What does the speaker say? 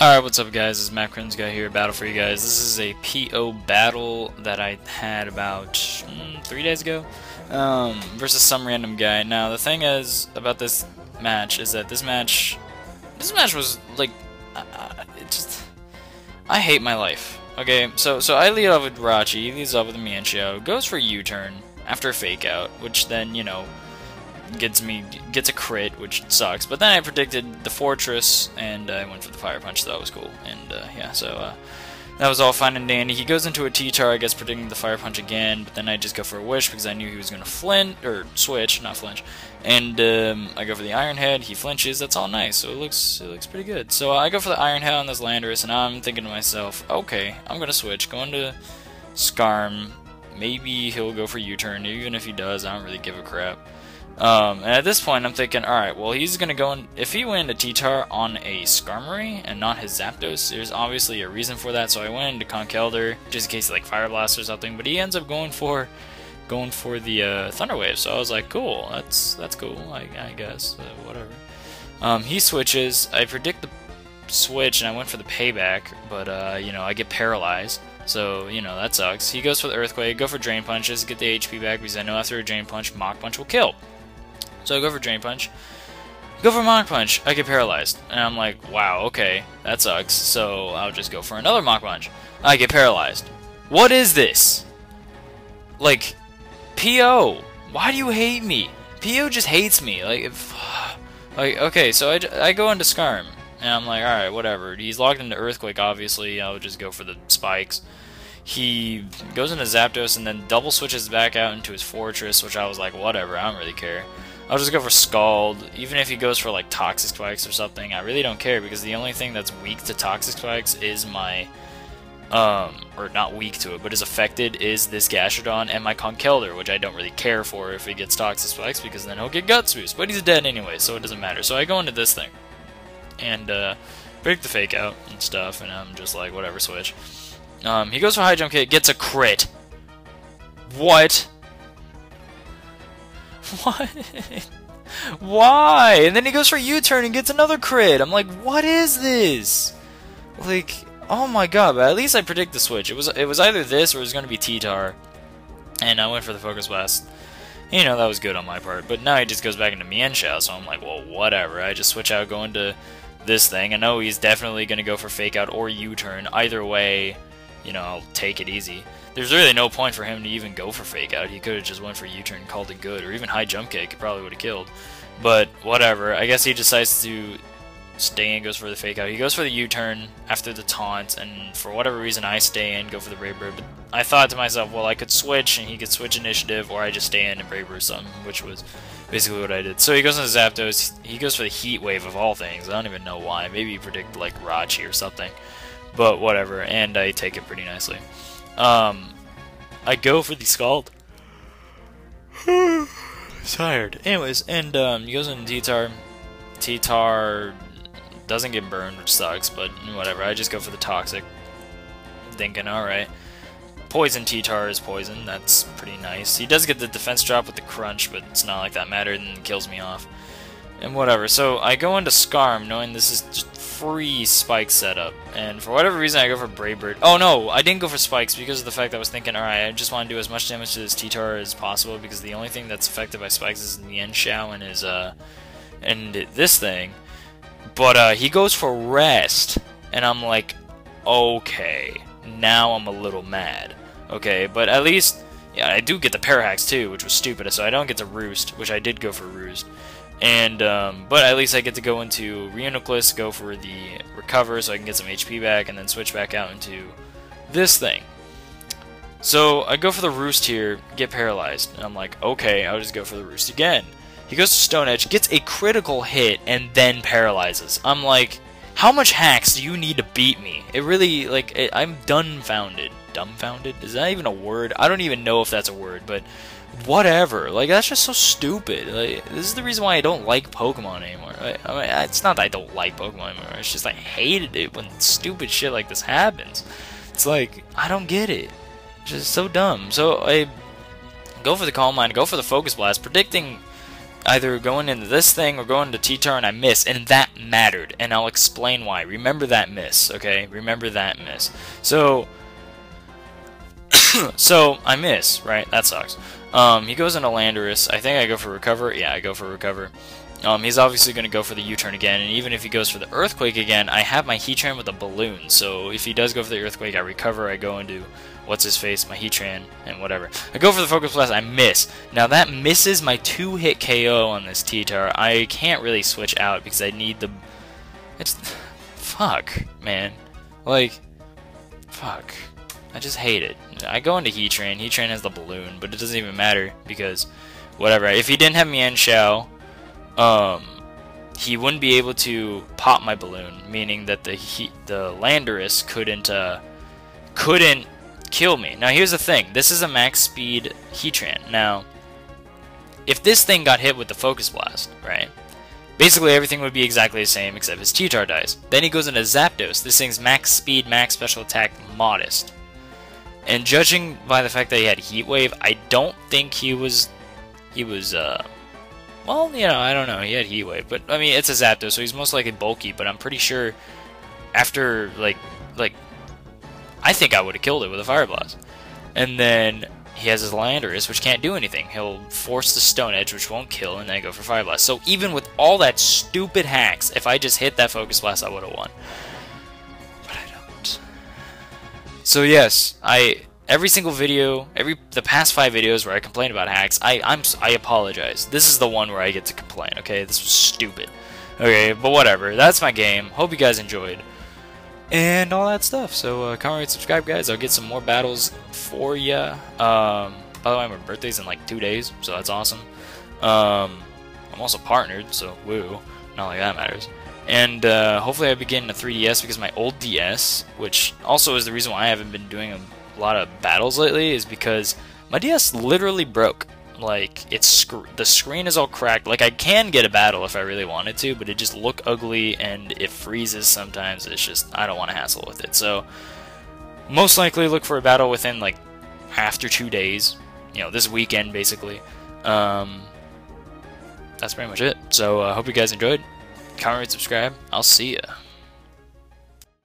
Alright, what's up guys, this is Matt Crins Guy here, Battle for you guys. This is a PO battle that I had about 3 days ago, versus some random guy. Now the thing is about this match is that this match was like, I hate my life. Okay, so I lead off with Rachi, he leads off with Mian Xiao, goes for U-turn after a fake out, which then, you know, gets a crit, which sucks. But then I predicted the Fortress, and I went for the Fire Punch, so that was cool. And yeah, so that was all fine and dandy. He goes into a T-Tar, I guess, predicting the Fire Punch again, but then I just go for a Wish because I knew he was going to switch, not flinch. And I go for the Iron Head, he flinches, that's all nice, so it looks pretty good. So I go for the Iron Head on this Landorus, and I'm thinking to myself, okay, I'm going to switch, go into Skarm, maybe he'll go for U-turn, even if he does, I don't really give a crap. And at this point, I'm thinking, alright, well, he's going to go in. If he went into T-Tar on a Skarmory and not his Zapdos, there's obviously a reason for that. So I went into Conkeldurr just in case he, like, Fire Blast or something. But he ends up going for the Thunder Wave. So I was like, cool, that's cool, I guess, whatever. He switches. I predict the switch, and I went for the payback, but you know, I get paralyzed. So, you know, that sucks. He goes for the Earthquake, go for Drain Punch just to get the HP back because I know after a Drain Punch, Mach Punch will kill. So I go for Drain Punch, go for Mach Punch, I get paralyzed. And I'm like, wow, okay, that sucks. So I'll just go for another Mach Punch. I get paralyzed. What is this? Like, PO, why do you hate me? PO just hates me. Like, okay, so I go into Skarm. And I'm like, alright, whatever. He's locked into Earthquake, obviously. I'll just go for the Spikes. He goes into Zapdos and then double switches back out into his Fortress, which I was like, whatever, I don't really care. I'll just go for Scald. Even if he goes for like Toxic Spikes or something, I really don't care because the only thing that's weak to Toxic Spikes is my, or not weak to it, but is affected is this Gastrodon and my Conkeldurr, which I don't really care for if he gets Toxic Spikes because then he'll get Guts Boost. But he's dead anyway, so it doesn't matter. So I go into this thing and break the fake out and stuff, and I'm just like, whatever, switch. He goes for High Jump Kick, gets a crit. What? What? Why? And then he goes for U-turn and gets another crit. I'm like, what is this? Like, oh my god, but at least I predict the switch. It was either this or it was going to be T-Tar. And I went for the Focus Blast. You know, that was good on my part. But now he just goes back into Mian Xiao, so I'm like, well, whatever. I just switch out, go into this thing. I know he's definitely going to go for Fake Out or U-turn. Either way, you know, I'll take it easy. There's really no point for him to even go for Fake Out. He could have just went for U-turn and called it good, or even High Jump Kick. It probably would have killed. But whatever. I guess he decides to stay in, goes for the Fake Out. He goes for the U-turn after the taunt, and for whatever reason I stay in, go for the Brave Bird. But I thought to myself, well, I could switch, and he could switch initiative, or I just stay in and Brave Bird something, which was basically what I did. So he goes into Zapdos. He goes for the Heat Wave of all things. I don't even know why. Maybe he predicted like Rachi or something. But whatever, and I take it pretty nicely. I go for the Scald. Tired. Anyways, and he goes into T-Tar. T-Tar doesn't get burned, which sucks, but whatever. I just go for the Toxic. Thinking, alright. Poison T-Tar is poison. That's pretty nice. He does get the defense drop with the Crunch, but it's not like that mattered, and it kills me off. And whatever. So I go into Skarm knowing this is just free Spike setup. And for whatever reason I go for Brave Bird. Oh no, I didn't go for Spikes because of the fact that I was thinking, alright, I just want to do as much damage to this T-Tar as possible because the only thing that's affected by Spikes is Mian Xiao and his, and this thing. But he goes for Rest. And I'm like, okay, now I'm a little mad. Okay, but at least, yeah, I do get the Parahax too, which was stupid, so I don't get to Roost, which I did go for Roost. And, but at least I get to go into Reuniclus, go for the Recover so I can get some HP back, and then switch back out into this thing. So I go for the Roost here, get paralyzed, and I'm like, okay, I'll just go for the Roost again. He goes to Stone Edge, gets a critical hit, and then paralyzes. I'm like, how much hacks do you need to beat me? It really, like, I'm dumbfounded. Dumbfounded? Is that even a word? I don't even know if that's a word, but whatever. Like, that's just so stupid. Like, this is the reason why I don't like Pokemon anymore. I mean, it's not that I don't like Pokemon anymore. It's just I hated it when stupid shit like this happens. It's like, I don't get it. It's just so dumb. So I go for the Calm Mind, go for the Focus Blast, predicting either going into this thing or going to T-Tar and I miss, and that mattered, and I'll explain why. Remember that miss, okay? Remember that miss. So, so I miss, right? That sucks. He goes into Landorus. I think I go for Recover. Yeah, I go for Recover. He's obviously going to go for the U-turn again, and even if he goes for the Earthquake again, I have my Heatran with a Balloon, so if he does go for the Earthquake, I Recover, I go into what's-his-face, my Heatran, and whatever. I go for the Focus Blast, I miss. Now that misses my 2-hit KO on this T-Tar. I can't really switch out because I need the... It's... Fuck, man. Like, fuck. I just hate it. I go into Heatran. Heatran has the Balloon, but it doesn't even matter because whatever. If he didn't have Mienshao, he wouldn't be able to pop my Balloon, meaning that the Landorus couldn't kill me. Now here's the thing. This is a max speed Heatran. Now, if this thing got hit with the Focus Blast, right? Basically everything would be exactly the same except his T-Tar dies. Then he goes into Zapdos. This thing's max speed, max special attack, modest. And judging by the fact that he had Heat Wave, I don't think he was, well, you know, I don't know, he had Heat Wave, but, I mean, it's a Zapdos, so he's most likely bulky, but I'm pretty sure after, like, I think I would have killed it with a Fire Blast. And then he has his Landorus, which can't do anything. He'll force the Stone Edge, which won't kill, and then I go for Fire Blast. So even with all that stupid hacks, if I just hit that Focus Blast, I would have won. But I don't. So yes, every single video, the past 5 videos where I complain about hacks, I apologize. This is the one where I get to complain, okay? This was stupid. Okay, but whatever. That's my game. Hope you guys enjoyed. And all that stuff. So, comment, rate, subscribe, guys. I'll get some more battles for ya. By the way, my birthday's in like 2 days, so that's awesome. I'm also partnered, so woo. Not like that matters. And hopefully I begin a 3DS because my old DS, which also is the reason why I haven't been doing a lot of battles lately, is because my DS literally broke. Like, the screen is all cracked. Like, I can get a battle if I really wanted to, but it just look ugly and it freezes sometimes. It's just, I don't want to hassle with it. So, most likely look for a battle within, like, after 2 days. You know, this weekend, basically. That's pretty much it. So, I hope you guys enjoyed. Comment, rate, subscribe. I'll see ya.